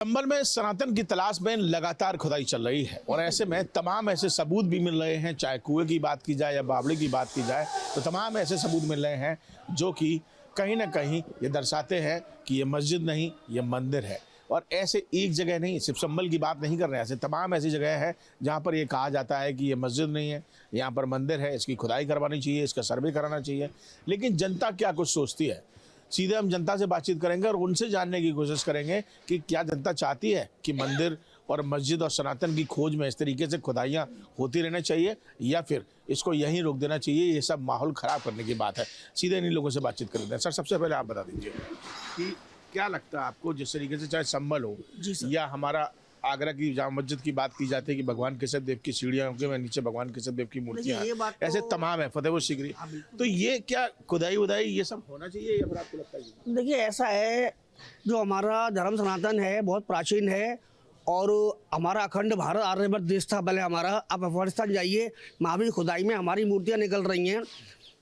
चंबल में सनातन की तलाश में लगातार खुदाई चल रही है और ऐसे में तमाम ऐसे सबूत भी मिल रहे हैं, चाहे कुएं की बात की जाए या बावड़ी की बात की जाए, तो तमाम ऐसे सबूत मिल रहे हैं जो कि कहीं ना कहीं ये दर्शाते हैं कि ये मस्जिद नहीं, ये मंदिर है। और ऐसे एक जगह नहीं, सिर्फ चंबल की बात नहीं कर रहे हैं, ऐसे तमाम ऐसी जगह है जहाँ पर ये कहा जाता है कि ये मस्जिद नहीं है, यहाँ पर मंदिर है, इसकी खुदाई करवानी चाहिए, इसका सर्वे कराना चाहिए। लेकिन जनता क्या कुछ सोचती है, सीधे हम जनता से बातचीत करेंगे और उनसे जानने की कोशिश करेंगे कि क्या जनता चाहती है कि मंदिर और मस्जिद और सनातन की खोज में इस तरीके से खुदाइयाँ होती रहना चाहिए या फिर इसको यहीं रोक देना चाहिए। ये सब माहौल ख़राब करने की बात है। सीधे इन्हीं लोगों से बातचीत करेंगे। सर, सबसे पहले आप बता दीजिए कि क्या लगता है आपको, जिस तरीके से चाहे चंबल हो या हमारा आगरा की जामा मस्जिद की बात की जाती है कि भगवान केसर देव की सीढ़ियाँ के नीचे भगवान केसर देव की मूर्तियाँ हैं, ऐसे तमाम है, फतेहपुर सीकरी, तो ये क्या खुदाई उदाई ये सब होना चाहिए या फिर आपको लगता है? देखिए, ऐसा है, जो हमारा धर्म सनातन है बहुत प्राचीन है और हमारा अखंड भारत आर्यभट्ट देश था पहले हमारा। आप अफगानिस्तान जाइए, वहाँ भी खुदाई में हमारी मूर्तियाँ निकल रही हैं।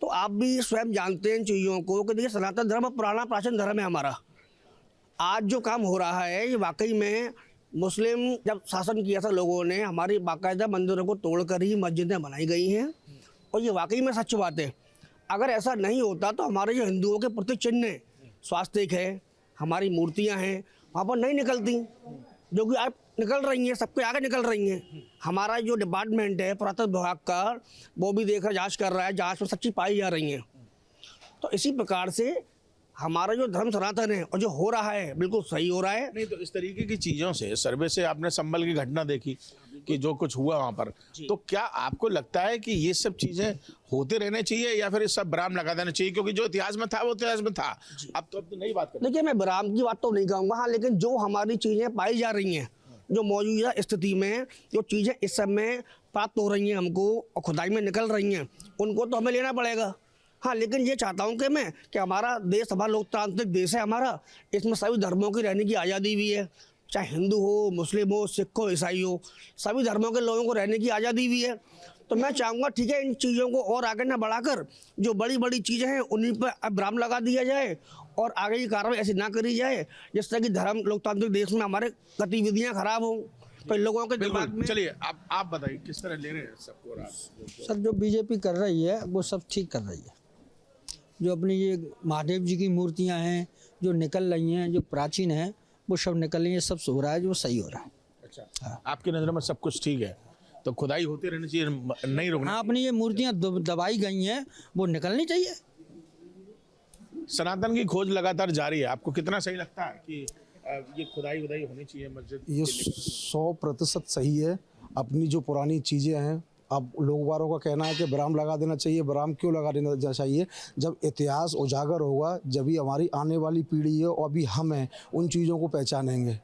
तो आप भी स्वयं जानते हैं इन चीज़ों को कि देखिए, सनातन धर्म पुराना प्राचीन धर्म है हमारा। आज जो काम हो रहा है ये वाकई में मुस्लिम जब शासन किया था लोगों ने, हमारी बाकायदा मंदिरों को तोड़कर ही मस्जिदें बनाई गई हैं और ये वाकई में सच बात है। अगर ऐसा नहीं होता तो हमारे जो हिंदुओं के प्रति चिन्ह स्वास्तिक है, हमारी मूर्तियां हैं, वहाँ पर नहीं निकलती, जो कि आज निकल रही हैं, सबके आगे निकल रही हैं। हमारा जो डिपार्टमेंट है पुरातत्व विभाग का, वो भी देख रहा, जाँच कर रहा है, जाँच में सच्ची पाई जा रही हैं। तो इसी प्रकार से हमारा जो धर्म सनातन है और जो हो रहा है बिल्कुल सही हो रहा है। नहीं तो इस तरीके की चीज़ों से, सर्वे से आपने संभल की घटना देखी कि जो कुछ हुआ वहाँ पर, तो क्या आपको लगता है कि ये सब चीज़ें होते रहने चाहिए या फिर इस सब विराम लगा देना चाहिए? क्योंकि जो इतिहास में था वो इतिहास में था, अब तो नई बात कर। देखिए, मैं विराम की बात तो नहीं कहूँगा, हाँ, लेकिन जो हमारी चीज़ें पाई जा रही हैं, जो मौजूदा स्थिति में जो चीज़ें इस समय प्राप्त हो रही हैं हमको और खुदाई में निकल रही हैं, उनको तो हमें लेना पड़ेगा। हाँ, लेकिन ये चाहता हूँ कि मैं कि हमारा देश हमारा लोकतांत्रिक देश है हमारा, इसमें सभी धर्मों की रहने की आज़ादी भी है, चाहे हिंदू हो, मुस्लिम हो, सिख हो, ईसाई हो, सभी धर्मों के लोगों को रहने की आज़ादी भी है। तो मैं चाहूँगा, ठीक है, इन चीज़ों को और आगे ना बढ़ाकर जो बड़ी बड़ी चीज़ें हैं उन्हीं पर अब विराम लगा दिया जाए और आगे की कार्रवाई ऐसी ना करी जाए जिससे कि धर्म लोकतांत्रिक देश में हमारे गतिविधियाँ खराब हों। तो लोगों के दिमाग में। चलिए आप बताइए किस तरह ले रहे हैं सबको? सर, जो बीजेपी कर रही है वो सब ठीक कर रही है। जो अपनी ये महादेव जी की मूर्तियां हैं जो निकल रही हैं, जो प्राचीन हैं, वो सब निकल रही हैं, सब हो रहा है, जो सही हो रहा है। अच्छा, हाँ। आपकी नज़र में सब कुछ ठीक है, तो खुदाई होती रहनी चाहिए, नहीं रोकना। हाँ, अपनी ये मूर्तियां दबाई गई हैं, वो निकलनी चाहिए। सनातन की खोज लगातार जारी है, आपको कितना सही लगता है कि ये खुदाई उदाई होनी चाहिए मस्जिद? ये 100% सही है। अपनी जो पुरानी चीज़ें हैं, अब लोगों का कहना है कि विराम लगा देना चाहिए। विराम क्यों लगा देना चाहिए? जब इतिहास उजागर होगा, जब भी हमारी आने वाली पीढ़ी है और अभी हम हैं, उन चीज़ों को पहचानेंगे।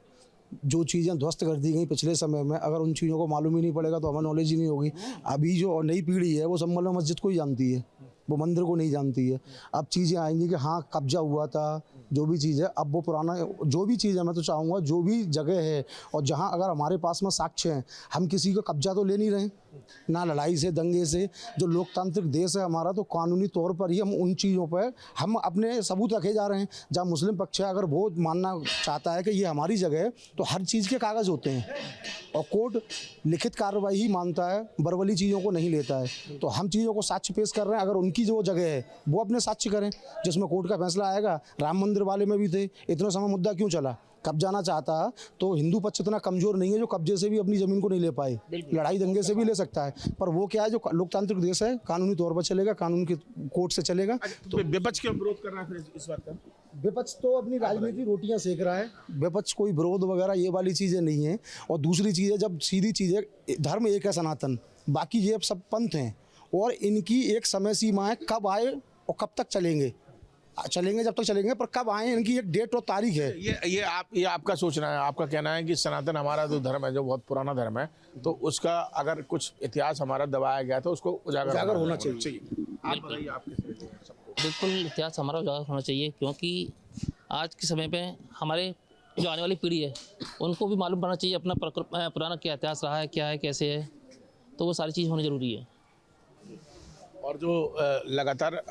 जो चीज़ें ध्वस्त कर दी गई पिछले समय में, अगर उन चीज़ों को मालूम ही नहीं पड़ेगा तो हमें नॉलेज ही नहीं होगी। अभी जो नई पीढ़ी है वो संभल मस्जिद को ही जानती है, वो मंदिर को नहीं जानती है। अब चीज़ें आएंगी कि हाँ कब्जा हुआ था, जो भी चीज़ है, अब वो पुराना जो भी चीज़ है, मैं तो चाहूँगा जो भी जगह है और जहाँ अगर हमारे पास में साक्ष्य हैं, हम किसी का कब्जा तो ले नहीं रहे, ना लड़ाई से दंगे से। जो लोकतांत्रिक देश है हमारा, तो कानूनी तौर पर ही हम उन चीज़ों पर हम अपने सबूत रखे जा रहे हैं। जहाँ मुस्लिम पक्ष है, अगर वो मानना चाहता है कि ये हमारी जगह है, तो हर चीज़ के कागज़ होते हैं और कोर्ट लिखित कार्रवाई ही मानता है, बरवली चीज़ों को नहीं लेता है। तो हम चीज़ों को साक्ष्य पेश कर रहे हैं, अगर उनकी जो जगह है वो अपने साक्ष्य करें, जिसमें कोर्ट का फैसला आएगा। राम मंदिर वाले में भी थे, इतना समय मुद्दा क्यों चला? कब्जाना चाहता तो हिंदू पक्ष इतना कमज़ोर नहीं है जो कब्जे से भी अपनी ज़मीन को नहीं ले पाए, लड़ाई दंगे से भी ले सकता है। पर वो क्या है, जो लोकतांत्रिक देश है, कानूनी तौर पर चलेगा, कानून के कोर्ट से चलेगा। तो विपक्ष क्यों विरोध कर रहा है फिर इस बात का? विपक्ष तो अपनी राजनीति रोटियां सेक रहा है। विपक्ष कोई विरोध वगैरह ये वाली चीज़ें नहीं है। और दूसरी चीज़ है, जब सीधी चीज़ है, धर्म एक है सनातन, बाकी ये सब पंथ हैं और इनकी एक समय सीमा है, कब आए और कब तक चलेंगे जब तक चलेंगे, पर कब आए इनकी एक डेट और तारीख है। ये आपका सोचना है, आपका कहना है कि सनातन हमारा जो धर्म है, जो बहुत पुराना धर्म है, तो उसका अगर कुछ इतिहास हमारा दबाया गया तो उसको उजागर होना चाहिए। आप बताइए, आप किस तरह से सबको? बिल्कुल, इतिहास हमारा उजागर होना चाहिए, क्योंकि आज के समय पे हमारे जो आने वाली पीढ़ी है उनको भी मालूम पड़ना चाहिए अपना पुराना क्या इतिहास रहा है, क्या है, कैसे है, तो वो सारी चीज़ होनी ज़रूरी है। और जो लगातार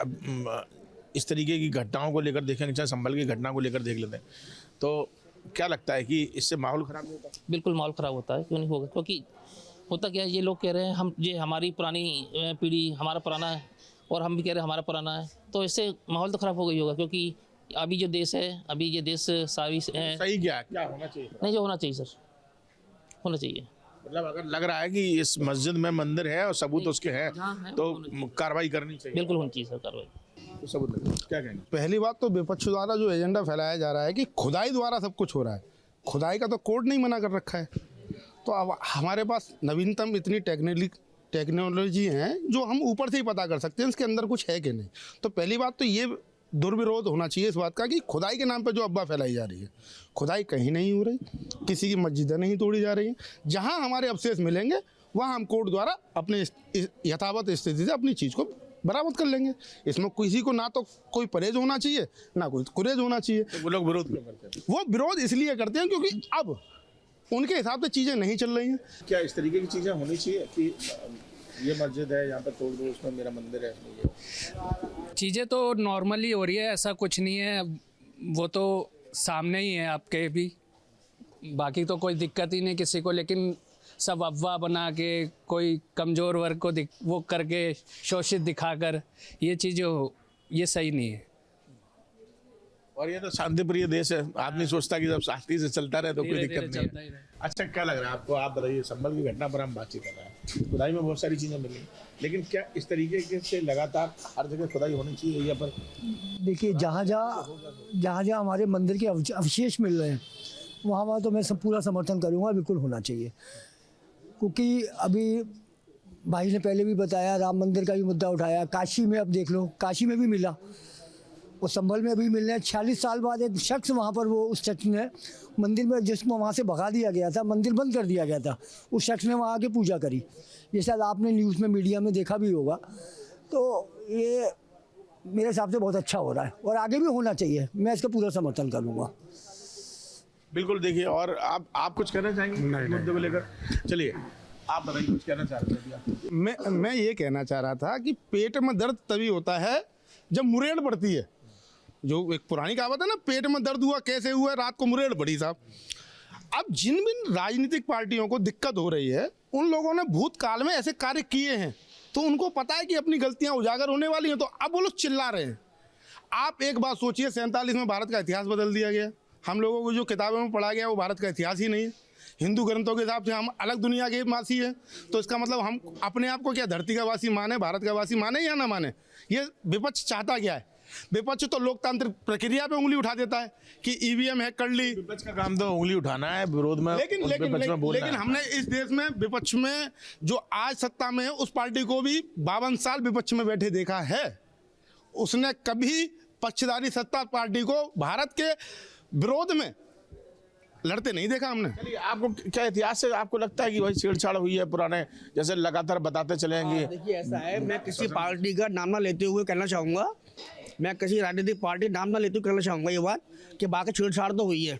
इस तरीके की घटनाओं को लेकर देखेंगे, चाहे संभल की घटना को लेकर देख लेते हैं, तो क्या लगता है कि इससे माहौल खराब नहीं होता? बिल्कुल माहौल ख़राब होता है, क्यों नहीं होगा, क्योंकि होता क्या है, ये लोग कह रहे हैं हम, ये हमारी पुरानी पीढ़ी, हमारा पुराना है, और हम भी कह रहे हैं हमारा पुराना है, तो इससे माहौल तो ख़राब हो गई होगा। क्योंकि अभी जो देश है, अभी ये देश सारी सही क्या है, क्या होना चाहिए? नहीं, जो होना चाहिए सर, होना चाहिए। मतलब अगर लग रहा है कि इस मस्जिद में मंदिर है और सबूत उसके हैं तो कार्रवाई करनी चाहिए। बिल्कुल होनी चाहिए सर कार्रवाई। तो सबूत लगे, क्या कहेंगे? पहली बात तो विपक्ष द्वारा जो एजेंडा फैलाया जा रहा है कि खुदाई द्वारा सब कुछ हो रहा है, खुदाई का तो कोर्ट नहीं मना कर रखा है। तो अब हमारे पास नवीनतम इतनी टेक्नोलॉजी है जो हम ऊपर से ही पता कर सकते हैं इसके अंदर कुछ है कि नहीं। तो पहली बात तो ये दुर्विरोध होना चाहिए इस बात का कि खुदाई के नाम पे जो अफवाह फैलाई जा रही है, खुदाई कहीं नहीं हो रही, किसी की मस्जिदें नहीं तोड़ी जा रही हैं। जहाँ हमारे अवशेष मिलेंगे वहाँ हम कोर्ट द्वारा अपने यथावत स्थिति से अपनी चीज़ को बरामद कर लेंगे। इसमें किसी को ना तो कोई परहेज होना चाहिए ना कोई कुरेज होना चाहिए। तो वो लोग विरोध क्यों करते हैं? वो विरोध इसलिए करते हैं क्योंकि अब उनके हिसाब से चीज़ें नहीं चल रही हैं। क्या इस तरीके की चीज़ें होनी चाहिए कि ये मस्जिद है, यहाँ पर तोड़ दो, उसमें मेरा मंदिर है, इसमें ये? चीज़ें तो नॉर्मली हो रही है, ऐसा कुछ नहीं है, वो तो सामने ही है आपके भी, बाकी तो कोई दिक्कत ही नहीं किसी को। लेकिन सब अफवाह बना के कोई कमज़ोर वर्ग को वो करके शोषित दिखाकर ये चीज़ें ये सही नहीं है। और ये तो शांतिप्रिय देश है, आदमी सोचता है कि जब शांति से चलता रहे तो कोई दिक्कत नहीं है। अच्छा, क्या लग रहा है आपको? आप बताइए, संभल की घटना पर हम बातचीत कर रहे हैं, खुदाई में बहुत सारी चीज़ें मिली, लेकिन क्या इस तरीके से लगातार हर जगह खुदाई होनी चाहिए या पर? देखिए, जहाँ जहाँ हमारे मंदिर के अवशेष मिल रहे हैं वहाँ तो मैं सब पूरा समर्थन करूँगा, बिल्कुल होना चाहिए। क्योंकि अभी भाई ने पहले भी बताया, राम मंदिर का भी मुद्दा उठाया, काशी में अब देख लो, काशी में भी मिला और संभल में भी मिलने 46 साल बाद एक शख्स वहाँ पर, वो उस शख्स ने मंदिर में, जिसको वहाँ से भगा दिया गया था, मंदिर बंद कर दिया गया था, उस शख्स ने वहाँ आके पूजा करी। ये शायद आपने न्यूज़ में, मीडिया में देखा भी होगा। तो ये मेरे हिसाब से बहुत अच्छा हो रहा है और आगे भी होना चाहिए, मैं इसका पूरा समर्थन करूँगा। बिल्कुल। देखिए, और आप कुछ कहना चाहेंगे मुद्दे को लेकर? चलिए, आप बताइए, कुछ कहना चाह रहे थे? मैं ये कहना चाह रहा था कि पेट में दर्द तभी होता है जब मुरेड़ पड़ती है। जो एक पुरानी कहावत है ना, पेट में दर्द हुआ कैसे हुआ, रात को मुरेड़ पड़ी साहब। अब जिन भी राजनीतिक पार्टियों को दिक्कत हो रही है, उन लोगों ने भूतकाल में ऐसे कार्य किए हैं तो उनको पता है कि अपनी गलतियां उजागर होने वाली हैं, तो अब वो लोग चिल्ला रहे हैं। आप एक बात सोचिए, 47 में भारत का इतिहास बदल दिया गया। हम लोगों को जो किताबों में पढ़ा गया वो भारत का इतिहास ही नहीं है। हिंदू ग्रंथों के हिसाब से हम अलग दुनिया के वासी हैं, तो इसका मतलब हम अपने आप को क्या धरती का वासी माने, भारत का वासी माने या ना माने? ये विपक्ष चाहता क्या है? विपक्ष तो लोकतांत्रिक प्रक्रिया पे उंगली उठा देता है कि ईवीएम हैक कर ली। विपक्ष का काम तो उंगली उठाना है, विरोध में, लेकिन हमने इस देश में विपक्ष में जो आज सत्ता में है उस पार्टी को भी 52 साल विपक्ष में बैठे देखा है। उसने कभी पक्षधारी सत्ता पार्टी को भारत के विरोध में लड़ते नहीं देखा हमने। चलिए, आपको क्या इतिहास से आपको लगता है कि वही छेड़छाड़ हुई है पुराने, जैसे लगातार बताते चलेंगे? देखिए, ऐसा है, मैं किसी पार्टी का नाम ना लेते हुए कहना चाहूँगा, मैं किसी राजनीतिक पार्टी नाम ना लेते हुए कहना चाहूँगा ये बात कि बाकी छेड़छाड़ तो हुई है।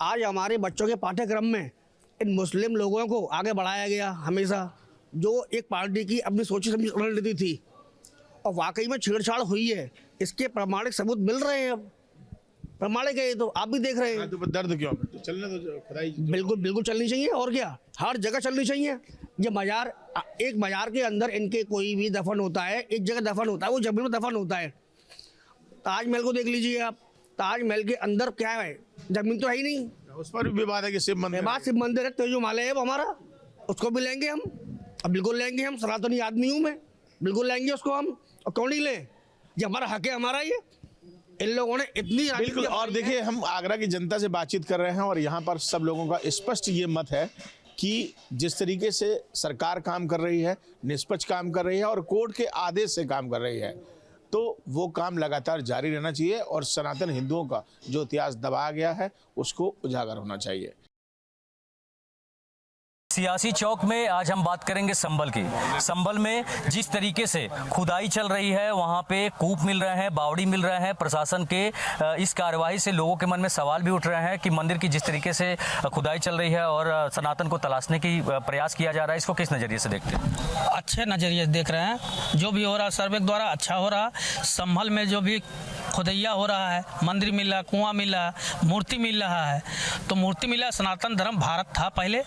आज हमारे बच्चों के पाठ्यक्रम में इन मुस्लिम लोगों को आगे बढ़ाया गया हमेशा, जो एक पार्टी की अपनी सोची समझी रणनीति थी, और वाकई में छेड़छाड़ हुई है। इसके प्रमाणिक सबूत मिल रहे हैं, अब प्रमाणिक है, तो आप भी देख रहे हैं। तो दर्द क्यों? चलने दो खुदाई। बिल्कुल चलनी चाहिए, और क्या, हर जगह चलनी चाहिए। ये मजार, एक मजार के अंदर इनके कोई भी दफन होता है, एक जगह दफन होता है, वो जमीन में दफन होता है। ताजमहल को देख लीजिए आप, ताजमहल के अंदर क्या है, जमीन तो है ही नहीं। उस पर भी विवाद है कि शिव मंदिर, शिव मंदिर है, तेजोमालय है वो हमारा, उसको भी लेंगे हम, अब बिल्कुल लेंगे हम, सनातनी आदमी हूँ मैं, बिल्कुल लेंगे उसको हम, और क्यों नहीं लें, ये हमारा हक है, हमारा ये। इन लोगों ने इतनी बिल्कुल। और देखिए, हम आगरा की जनता से बातचीत कर रहे हैं और यहाँ पर सब लोगों का स्पष्ट ये मत है कि जिस तरीके से सरकार काम कर रही है, निष्पक्ष काम कर रही है और कोर्ट के आदेश से काम कर रही है, तो वो काम लगातार जारी रहना चाहिए और सनातन हिंदुओं का जो इतिहास दबाया गया है उसको उजागर होना चाहिए। सियासी चौक में आज हम बात करेंगे संभल की। संभल में जिस तरीके से खुदाई चल रही है, वहाँ पे कूप मिल रहे हैं, बावड़ी मिल रहे हैं, प्रशासन के इस कार्यवाही से लोगों के मन में सवाल भी उठ रहे हैं कि मंदिर की जिस तरीके से खुदाई चल रही है और सनातन को तलाशने की प्रयास किया जा रहा है, इसको किस नज़रिए से देखते हैं? अच्छे नज़रिए से देख रहे हैं, जो भी हो रहा सर्वे द्वारा अच्छा हो रहा। संभल में जो भी खुदैया हो रहा है, मंदिर मिल रहा है, कुआं मिल रहा है, मूर्ति मिल रहा है। तो मूर्ति मिला, सनातन धर्म भारत था पहले,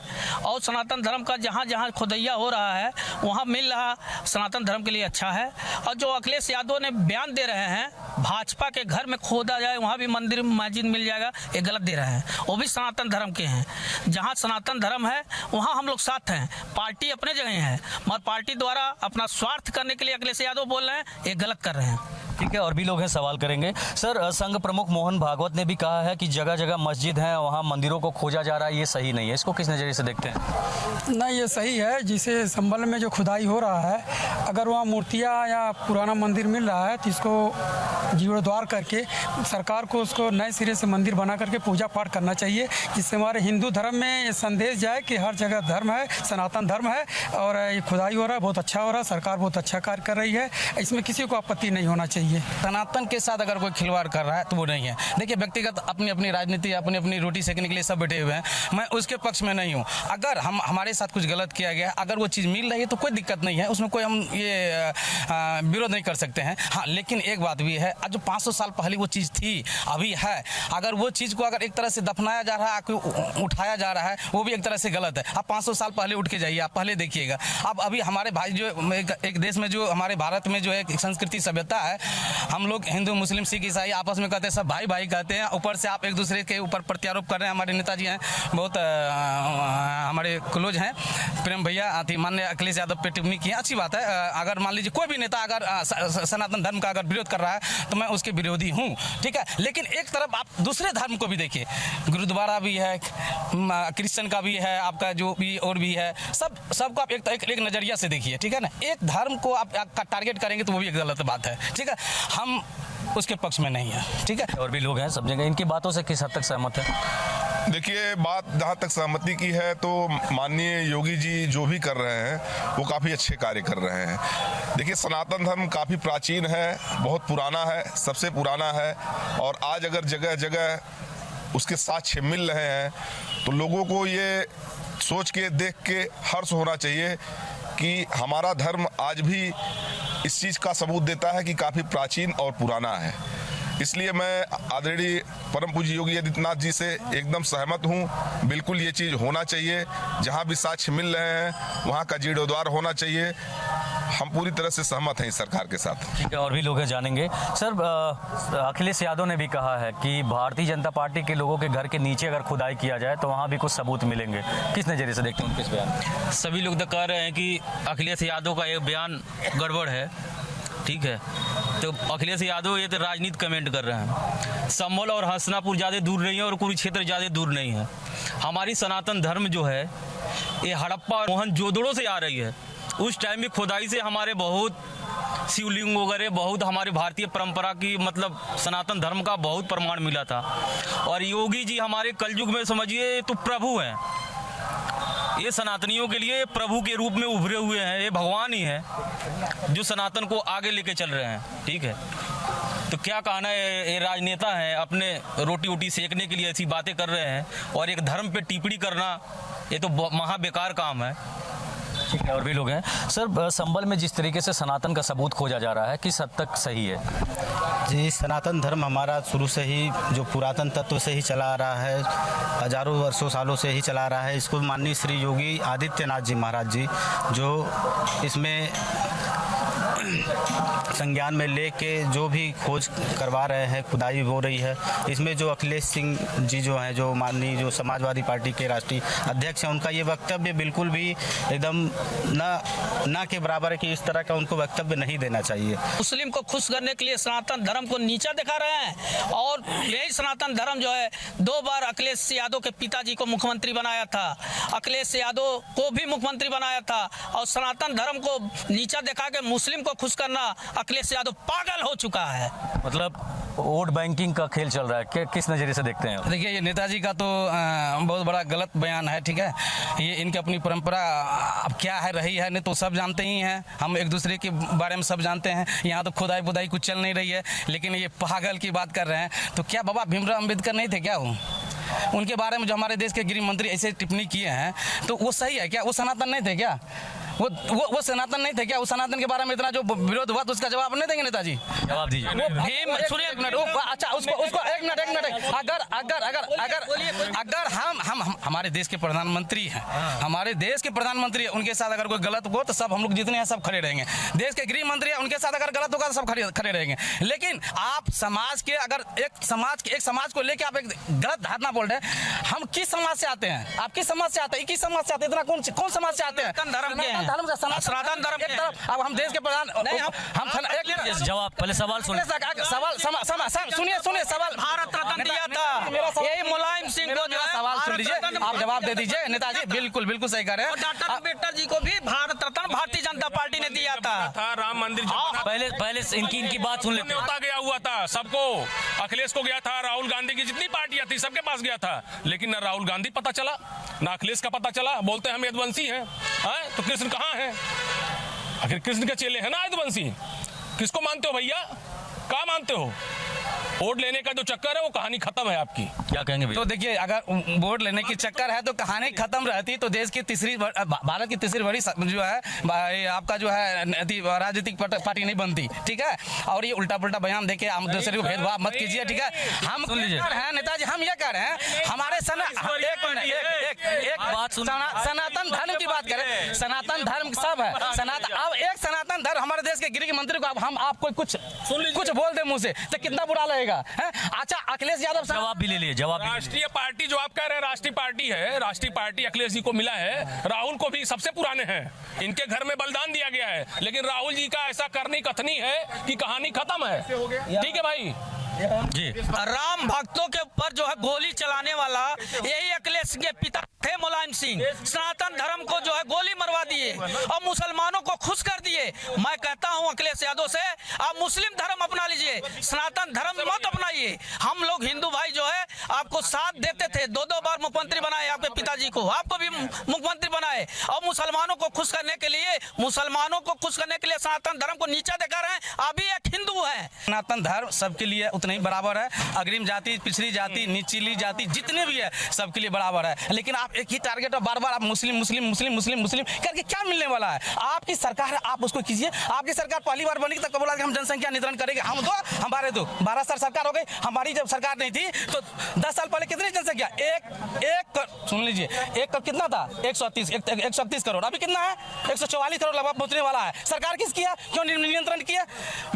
और सनातन धर्म का जहाँ जहाँ खुदैया हो रहा है वहाँ मिल रहा, सनातन धर्म के लिए अच्छा है। और जो अखिलेश यादव ने बयान दे रहे हैं भाजपा के घर में खोदा जाए वहाँ भी मंदिर मस्जिद मिल जाएगा, ये गलत दे रहे हैं। वो भी सनातन धर्म के हैं, जहाँ सनातन धर्म है वहाँ हम लोग साथ हैं। पार्टी अपने जगह है, मगर पार्टी द्वारा अपना स्वार्थ करने के लिए अखिलेश यादव बोल रहे हैं, ये गलत कर रहे हैं। ठीक है, और भी लोग हैं, सवाल करेंगे। सर, संघ प्रमुख मोहन भागवत ने भी कहा है कि जगह जगह मस्जिद है, वहाँ मंदिरों को खोजा जा रहा है, ये सही नहीं है। इसको किस नज़रिए से देखते हैं? नहीं, ये सही है। जिसे संभल में जो खुदाई हो रहा है, अगर वहाँ मूर्तियाँ या पुराना मंदिर मिल रहा है तो इसको जीर्णोद्धार करके सरकार को उसको नए सिरे से मंदिर बना करके पूजा पाठ करना चाहिए, जिससे हमारे हिंदू धर्म में ये संदेश जाए कि हर जगह धर्म है, सनातन धर्म है। और ये खुदाई हो रहा है, बहुत अच्छा हो रहा है, सरकार बहुत अच्छा कार्य कर रही है, इसमें किसी को आपत्ति नहीं होना चाहिए। सनातन के साथ अगर कोई खिलवाड़ कर रहा है तो वो नहीं है। देखिए, व्यक्तिगत अपनी अपनी राजनीति, अपनी अपनी रोटी सेकने के लिए सब बैठे हुए हैं, मैं उसके पक्ष में नहीं हूँ। अगर हमारे साथ कुछ गलत किया गया, अगर वो चीज़ मिल रही है तो कोई दिक्कत नहीं है, उसमें कोई हम ये विरोध नहीं कर सकते हैं। हाँ, लेकिन एक बात भी है, जो 500 साल पहले वो चीज़ थी अभी है, अगर वो चीज़ को अगर एक तरह से दफनाया जा रहा है, उठाया जा रहा है, वो भी एक तरह से गलत है। आप 500 साल पहले उठ के जाइए, आप पहले देखिएगा। अब अभी हमारे भाई जो एक देश में जो हमारे भारत में जो एक संस्कृति सभ्यता है, हम लोग हिंदू मुस्लिम सिख ईसाई आपस में कहते हैं, सब भाई भाई कहते हैं। ऊपर से आप एक दूसरे के ऊपर प्रत्यारोप कर रहे हैं। हमारे नेताजी हैं, बहुत हमारे क्लोज हैं, प्रेम भैया माननीय अखिलेश यादव पे टिप्पणी की है, अच्छी बात है। अगर मान लीजिए कोई भी नेता अगर सनातन धर्म का अगर विरोध कर रहा है तो मैं उसके विरोधी हूँ, ठीक है। लेकिन एक तरफ आप दूसरे धर्म को भी देखिए, गुरुद्वारा भी है, क्रिश्चियन का भी है, आपका जो भी और भी है, सबको आप एक नज़रिया से देखिए, ठीक है ना। एक धर्म को आप टारगेट करेंगे तो वो भी एक गलत बात है, ठीक है। हम उसके पक्ष में नहीं है, ठीक है। और भी लोग हैं, सब जगह इनकी बातों से किस हद तक सहमत है? देखिए, बात जहाँ तक सहमति की है तो माननीय योगी जी जो भी कर रहे हैं वो काफ़ी अच्छे कार्य कर रहे हैं। देखिए, सनातन धर्म काफ़ी प्राचीन है, बहुत पुराना है, सबसे पुराना है। और आज अगर जगह जगह उसके साक्ष्य मिल रहे हैं तो लोगों को ये सोच के, देख के हर्ष होना चाहिए कि हमारा धर्म आज भी इस चीज़ का सबूत देता है कि काफ़ी प्राचीन और पुराना है। इसलिए मैं आदरणीय परम पूज्य योगी आदित्यनाथ जी से एकदम सहमत हूँ। बिल्कुल ये चीज़ होना चाहिए, जहाँ भी साक्ष्य मिल रहे हैं वहाँ का जीर्णोद्धार होना चाहिए। हम पूरी तरह से सहमत हैं इस सरकार के साथ। ठीक है, और भी लोग हैं, जानेंगे। सर, अखिलेश यादव ने भी कहा है कि भारतीय जनता पार्टी के लोगों के घर के नीचे अगर खुदाई किया जाए तो वहाँ भी कुछ सबूत मिलेंगे। किस नज़रिए से देखते हैं उनके इस बयान? सभी लोग तो कह रहे हैं कि अखिलेश यादव का एक बयान गड़बड़ है, ठीक है। तो अखिलेश यादव ये तो राजनीति कमेंट कर रहे हैं। संभल और हसनापुर ज़्यादा दूर नहीं है और कुरुक्षेत्र ज़्यादा दूर नहीं है। हमारी सनातन धर्म जो है ये हड़प्पा मोहनजोदड़ो से आ रही है। उस टाइम में खुदाई से हमारे बहुत शिवलिंग वगैरह, बहुत हमारे भारतीय परंपरा की, मतलब सनातन धर्म का बहुत प्रमाण मिला था। और योगी जी हमारे कलयुग में समझिए तो प्रभु हैं, ये सनातनियों के लिए प्रभु के रूप में उभरे हुए हैं। ये भगवान ही है जो सनातन को आगे लेके चल रहे हैं, ठीक है। तो क्या कहना है, ये राजनेता हैं, अपने रोटी वोटी सेकने के लिए ऐसी बातें कर रहे हैं और एक धर्म पे टिप्पणी करना, ये तो महा बेकार काम है। ठीक है, और भी लोग हैं। सर, संभल में जिस तरीके से सनातन का सबूत खोजा जा रहा है, किस हद तक सही है? जी, सनातन धर्म हमारा शुरू से ही जो पुरातन तत्व से ही चला आ रहा है, हजारों वर्षों सालों से ही चला आ रहा है। इसको माननीय श्री योगी आदित्यनाथ जी महाराज जी जो इसमें संज्ञान में लेके जो भी खोज करवा रहे हैं, खुदाई हो रही है, इसमें जो अखिलेश सिंह जी जो हैं, जो माननीय जो समाजवादी पार्टी के राष्ट्रीय अध्यक्ष हैं, उनका ये वक्तव्य बिल्कुल भी एकदम ना के बराबर है कि इस तरह का उनको वक्तव्य नहीं देना चाहिए। मुस्लिम को खुश करने के लिए सनातन धर्म को नीचा दिखा रहे हैं। और यही सनातन धर्म जो है 2 बार अखिलेश यादव के पिताजी को मुख्यमंत्री बनाया था, अखिलेश यादव को भी मुख्यमंत्री बनाया था। और सनातन धर्म को नीचा दिखा के मुस्लिम को खुश करना, अखिलेश यादव पागल हो चुका है। मतलब वोट बैंकिंग का खेल चल रहा है, किस नज़रिए से देखते हैं? देखिए, ये नेताजी का तो बहुत बड़ा गलत बयान है, ठीक है। ये इनकी अपनी परंपरा अब क्या है रही है नहीं तो सब जानते ही हैं, हम एक दूसरे के बारे में सब जानते हैं। यहाँ तो खुदाई बुदाई कुछ चल नहीं रही है, लेकिन ये पागल की बात कर रहे हैं। तो क्या बाबा भीमराव अम्बेडकर नहीं थे क्या? उनके बारे में जो हमारे देश के गृह मंत्री ऐसे टिप्पणी किए हैं तो वो सही है क्या? वो सनातन नहीं थे क्या? वो सनातन नहीं थे क्या? उस सनातन के बारे में इतना जो विरोध हुआ तो उसका जवाब नहीं देंगे नेताजी? जवाब दीजिए। सुनिए एक मिनट, अच्छा उसको एक मिनट अगर हम हमारे देश के प्रधानमंत्री हैं, हमारे देश के प्रधानमंत्री है, उनके साथ अगर कोई गलत हो तो सब हम लोग जितने हैं सब खड़े रहेंगे। देश के गृह मंत्री है, उनके साथ अगर गलत होगा तो सब खड़े रहेंगे। लेकिन आप समाज के अगर एक समाज को लेकर आप एक गलत धारणा बोल रहे हैं। हम किस समाज से आते हैं? आप किस समाज से आते हैं? किस समाज से आते हैं? इतना कौन समाज से आते हैं? धर्म के हैं। सनातन धर्म के तरफ। अब हम देश के प्रधान नहीं, हम जवाब पहले सवाल सुनिए। सुनिए सवाल। भारत रत्न दिया था, यही मुलायम सिंह को जो है सवाल सुन लीजिए, आप जवाब दे दीजिए नेताजी। बिल्कुल सही कह रहे हैं। डॉक्टर अम्बेडकर जी को भी भारत रत्न भारतीय जनता पार्टी ने दिया था। राम मंदिर पहले इनकी बात सुन लेते हैं। गया हुआ था सबको, अखिलेश को गया था, राहुल गांधी की जितनी पार्टियां थी सबके पास गया था, लेकिन ना राहुल गांधी पता चला ना अखिलेश का पता चला। बोलते हैं हम यदुवंशी हैं, तो कृष्ण कहाँ है? आखिर कृष्ण के चेले हैं ना यदुवंशी। किसको मानते हो भैया? क्या मानते हो? वोट लेने का जो चक्कर है वो कहानी खत्म है आपकी। क्या कहेंगे? तो देखिए, अगर वोट लेने की चक्कर है तो कहानी खत्म रहती तो देश की भारत की तीसरी बड़ी जो है आपका जो है राजनीतिक पार्टी नहीं बनती। ठीक है, और ये उल्टा पुल्टा बयान देके हम दूसरे को भेदभाव मत कीजिए। ठीक है, हम सुन लीजिए नेताजी, हम ये कह रहे हैं हमारे एक बात सनातन धर्म की बात करें। सनातन धर्म सब है। अब एक सनातन धर्म हमारे देश के गृह मंत्री को हम आपको कुछ बोल दे मुंह से तो कितना बुरा लगेगा? अच्छा, अखिलेश यादव जवाब भी ले लिए। जवाब राष्ट्रीय पार्टी जो आप कह रहे हैं राष्ट्रीय पार्टी है, राष्ट्रीय पार्टी अखिलेश जी को मिला है, राहुल को भी सबसे पुराने हैं, इनके घर में बलिदान दिया गया है, लेकिन राहुल जी का ऐसा करनी कथनी है कि कहानी खत्म है। ठीक है भाई जी। राम भक्तों के ऊपर जो है गोली चलाने वाला यही अखिलेश के पिता थे मुलायम सिंह। सनातन धर्म को जो है गोली मरवा दिए और मुसलमानों को खुश कर दिए। मैं कहता हूं अखिलेश यादव से, आप मुस्लिम धर्म अपना लीजिए, सनातन धर्म मत अपनाइए। हम लोग हिंदू भाई जो है आपको साथ देते थे, 2 बार मुख्यमंत्री बनाए आपके पिताजी को, आपको भी मुख्यमंत्री बनाए, और मुसलमानों को खुश करने के लिए सनातन धर्म को नीचा दिखा रहे हैं। अभी एक हिंदू है। सनातन धर्म सबके लिए उतना ही बराबर है। अग्रिम जाति, पिछड़ी जाति, निचली जाति जितने भी है सबके लिए बराबर है। लेकिन आप एक ही टारगेट और बार बार आप मुस्लिम करके क्या मिलने वाला है? आपकी सरकार है, आप उसको कीजिए। आपकी सरकार पहली बार बनी तब बोला कि हम जनसंख्या नियंत्रण करेंगे। हमारे 12 साल सरकार हो गई। हमारी जब सरकार नहीं थी तो 10 साल पहले कितनी जनसंख्या? सुन लीजिए, एक कितना था? 130 करोड़। अभी कितना है? 144 करोड़ लगभग पहुंचने वाला है। सरकार किस किया? क्यों नियंत्रण किया?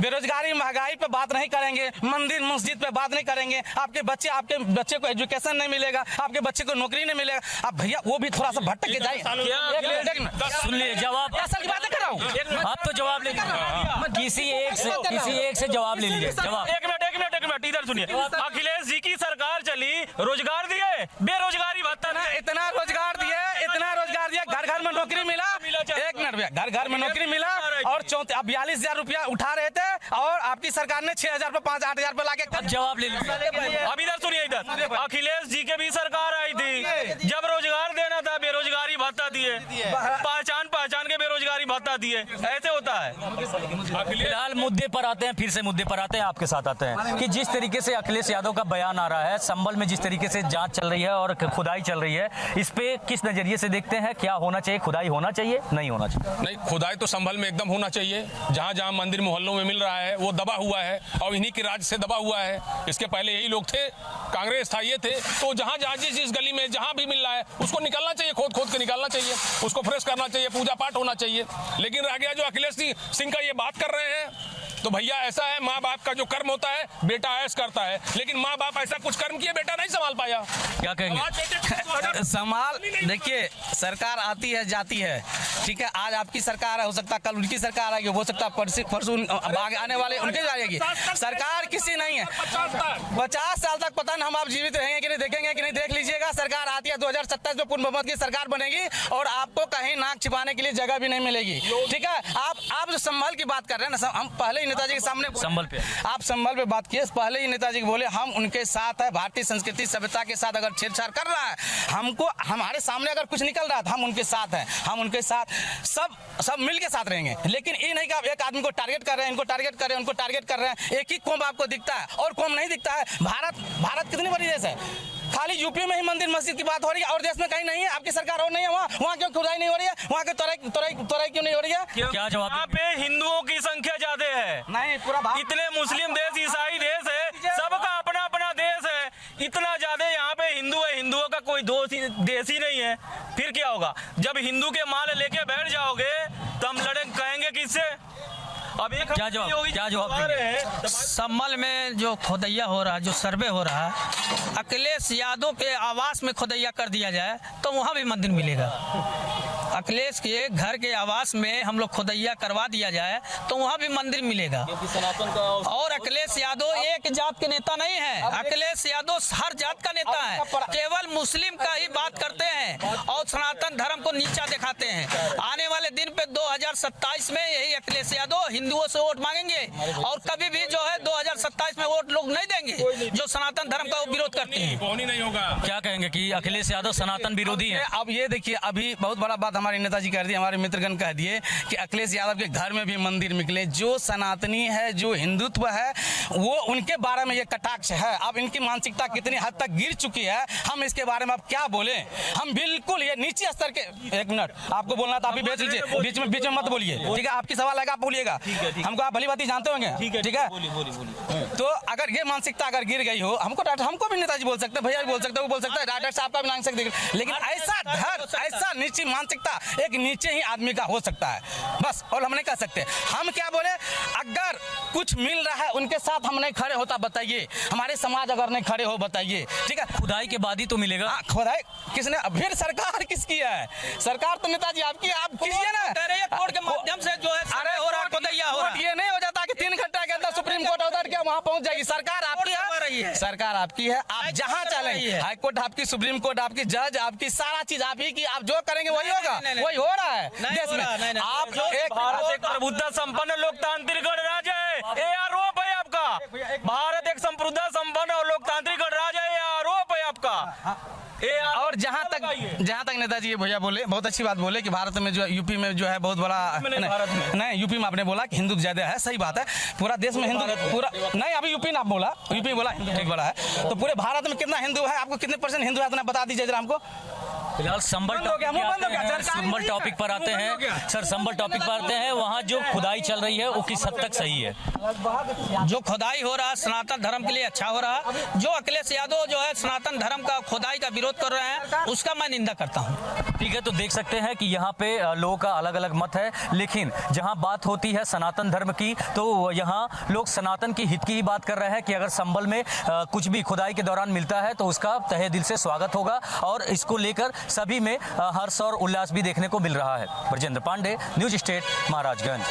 बेरोजगारी, महंगाई पे बात नहीं करेंगे, मंदिर मस्जिद पे बात नहीं करेंगे, आपके बच्चे को एजुकेशन नहीं मिलेगा, आपके बच्चे को नौकरी नहीं मिलेगा। अब भैया वो भी थोड़ा सा भटक के जाए। सुन लिए जवाब। की बातें कर रहा हूँ। आप तो जवाब ले किसी एक से जवाब ले लीजिए। जवाब। एक मिनट इधर सुनिए। अखिलेश जी की सरकार चली, रोजगार दिए, बेरोजगारी भत्ता ना, इतना रोजगार दिया, घर में नौकरी मिला। एक मिनट भैया, घर में नौकरी मिला और 42,000 रुपया उठा रहे थे और आपकी सरकार ने 6,000 पे 5-8,000 पे लाके जवाब ले लीजिए। अब इधर सुनिए, इधर अखिलेश जी के भी सरकार आई थी, जब रोजगार देना था बेरोजगारी भत्ता दिए, पहचान के बेरोजगारी भत्ता दिए। ऐसे होता है। फिलहाल मुद्दे पर आते हैं, फिर से मुद्दे पर आते हैं, आपके साथ आते हैं कि जिस तरीके से अखिलेश यादव का बयान आ रहा है, संभल में जिस तरीके से जांच चल रही है और खुदाई चल रही है, इस पे किस नजरिए से देखते हैं? क्या होना चाहिए? खुदाई होना चाहिए, नहीं होना चाहिए? नहीं, खुदाई तो संभल में एकदम होना चाहिए। जहाँ जहाँ मंदिर मोहल्लों में मिल रहा है वो दबा हुआ है और इन्हीं के राज से दबा हुआ है। इसके पहले यही लोग थे, कांग्रेस था, ये थे। तो जहाँ जिस गली में जहाँ भी मिल रहा है उसको निकालना चाहिए, खोद के निकालना चाहिए, उसको फ्रेश करना चाहिए, पूजा पाठ होना चाहिए। लेकिन रह गया जो अखिलेश सिंह का ये बात कर रहे हैं, तो भैया ऐसा है, माँ बाप का जो कर्म होता है बेटा ऐश करता है, लेकिन माँ बाप ऐसा कुछ कर्म किया बेटा नहीं संभाल पाया। क्या कहेंगे? संभाल, देखिए सरकार आती है जाती है, ठीक है। आज आपकी सरकार है, हो सकता है कल उनकी सरकार आएगी, हो सकता है परसों आने वाले उनके जाएगी। सरकार किसी नहीं है। 50 साल तक पता नहीं हम आप जीवित रहेंगे कि नहीं, देखेंगे कि नहीं, देख लीजिएगा। सरकार आती है 2027 में पूर्ण बहुमत की सरकार बनेगी और आपको कहीं नाक छिपाने के लिए जगह भी नहीं मिलेगी। ठीक है, आप जो संभल की बात कर रहे हैं ना, हम पहले नेताजी के सामने संभल पे आप संभल पे बात किए, पहले ही नेताजी बोले हम उनके साथ है। भारतीय संस्कृति सभ्यता के साथ अगर छेड़छाड़ कर रहा है, हमको हमारे सामने अगर कुछ निकल रहा है तो हम उनके साथ हैं, हम उनके साथ सब मिल के साथ रहेंगे। लेकिन ये नहीं कि आप एक आदमी को टारगेट कर रहे हैं, इनको टारगेट कर रहे हैं, उनको टारगेट कर रहे हैं। एक ही कौम आपको दिखता है और कौम नहीं दिखता है। भारत कितनी बड़ी देश है, खाली यूपी में ही मंदिर मस्जिद की बात हो रही है और देश में कहीं नहीं है? आपकी सरकार और नहीं है वहाँ क्यों खुदाई नहीं हो रही है? वहाँ की तोड़ाई क्यों नहीं हो रही है? क्या जवाब? यहाँ पे हिंदुओं की संख्या ज्यादा है, नहीं पूरा इतने मुस्लिम देश, ईसाई देश है, सबका अपना अपना देश है, इतना ज्यादा यहाँ पे हिंदू है, हिंदुओं का कोई देश ही नहीं है। फिर क्या होगा? जब हिंदू के माल लेके बैठ जाओगे तो हम लड़े कहेंगे किससे? अब एक क्या जवाब देंगे? संभल में जो खोदैया हो रहा है, जो सर्वे हो रहा है, अखिलेश यादव के आवास में खोदैया कर दिया जाए तो वहाँ भी मंदिर मिलेगा। अखिलेश के घर के आवास में हम लोग खोदैया करवा दिया जाए तो वहाँ भी मंदिर मिलेगा। और अखिलेश यादव एक जात के नेता नहीं है, अखिलेश यादव हर जात का नेता है, केवल मुस्लिम का ही बात करते हैं और सनातन धर्म को नीचा दिखाते हैं। आने वाले दिन पे 2027 में यही अखिलेश यादव हिंदुओं से वोट मांगेंगे और कभी भी जो है 2027 में वोट लोग नहीं देंगे जो सनातन धर्म का विरोध करते हैं। नहीं होगा। क्या कहेंगे कि अखिलेश यादव सनातन विरोधी है? अब ये देखिए, अभी बहुत बड़ा बात हमारे नेताजी कह दिए, हमारे मित्रगण कह दिए कि अखिलेश यादव के घर में भी मंदिर निकले। जो सनातनी है, जो हिंदुत्व है, वो उनके बारे में ये कटाक्ष है। अब इनकी मानसिकता कितनी हद तक गिर चुकी है, हम इसके बारे में अब क्या बोले? हम बिल्कुल ये नीचे स्तर के, एक मिनट आपको बोलना था, आप भी भेज लीजिए, बीच में मत बोलिए, ठीक है? आपकी सवाल आएगा, आप बोलिएगा, हमको आप भली बात जानते होंगे, ठीक है? तो अगर ये मानसिकता अगर गिर गई हो, हमको भी नेताजी बोल सकते हैं, भैया भी बोल सकते हैं, वो बोल सकता है, डॉक्टर साहब का भी नाम सकते, लेकिन ऐसा नीची मानसिकता एक नीचे ही आदमी का हो सकता है, बस। और हम नहीं कह सकते। हम क्या बोले? अगर कुछ मिल रहा है उनके साथ हम नहीं खड़े होता, बताइए। हमारे समाज अगर नहीं खड़े हो, बताइए, ठीक है? खुदाई के बाद ही तो मिलेगा। खुदाई किसने? फिर सरकार किसकी है? सरकार तो नेताजी आपकी है, आप कीजिए ना। कोर्ट के माध्यम से जो है अरे हो रहा खोदैया हो रहा, ये नहीं हो जाता कि 3 घंटे के अंदर सुप्रीम कोर्ट ऑर्डर के वहाँ पहुँच जाएगी। सरकार आपकी है, सरकार आपकी है, आप जहाँ चलेंगे, हाई कोर्ट आपकी, सुप्रीम कोर्ट आपकी, जज आपकी, सारा चीज आप ही की, आप जो करेंगे वही होगा, वही हो रहा है देश में। आप एक भारत एक प्रभुत्व संपन्न लोकतांत्रिक गणराज्य है, ये आरोप है आपका। भारत एक संप्रभुता संपन्न और लोकतांत्रिक गणराज्य है, ये आरोप है आपका। और जहाँ तक नेताजी ये भैया बोले, बहुत अच्छी बात बोले कि भारत में जो यूपी में जो है बहुत बड़ा, नहीं यूपी में आपने बोला कि हिंदू ज्यादा है, सही बात है। पूरा देश में हिंदू, पूरा नहीं, अभी यूपी ना बोला, यूपी बोला हिंदू ठीक बड़ा है। तो पूरे भारत में कितना हिंदू है? आपको कितने % हिंदू है इतना बता दीजिए जरा हमको। फिलहाल संभल टॉपिक पर आते हैं सर, संभल टॉपिक पर आते हैं। वहाँ जो खुदाई चल रही है वो किस हद तक सही है? जो खुदाई हो रहा है सनातन धर्म के लिए अच्छा हो रहा है। जो अखिलेश यादव जो है सनातन धर्म का खुदाई का विरोध कर रहे हैं, उसका मैं निंदा करता हूँ। ठीक है, तो देख सकते हैं कि यहाँ पे लोगों का अलग अलग मत है, लेकिन जहाँ बात होती है सनातन धर्म की तो यहाँ लोग सनातन की हित की ही बात कर रहे हैं कि अगर संभल में कुछ भी खुदाई के दौरान मिलता है तो उसका तहे दिल से स्वागत होगा और इसको लेकर सभी में हर्ष और उल्लास भी देखने को मिल रहा है। Brajendra Pandey, News State, Maharajganj.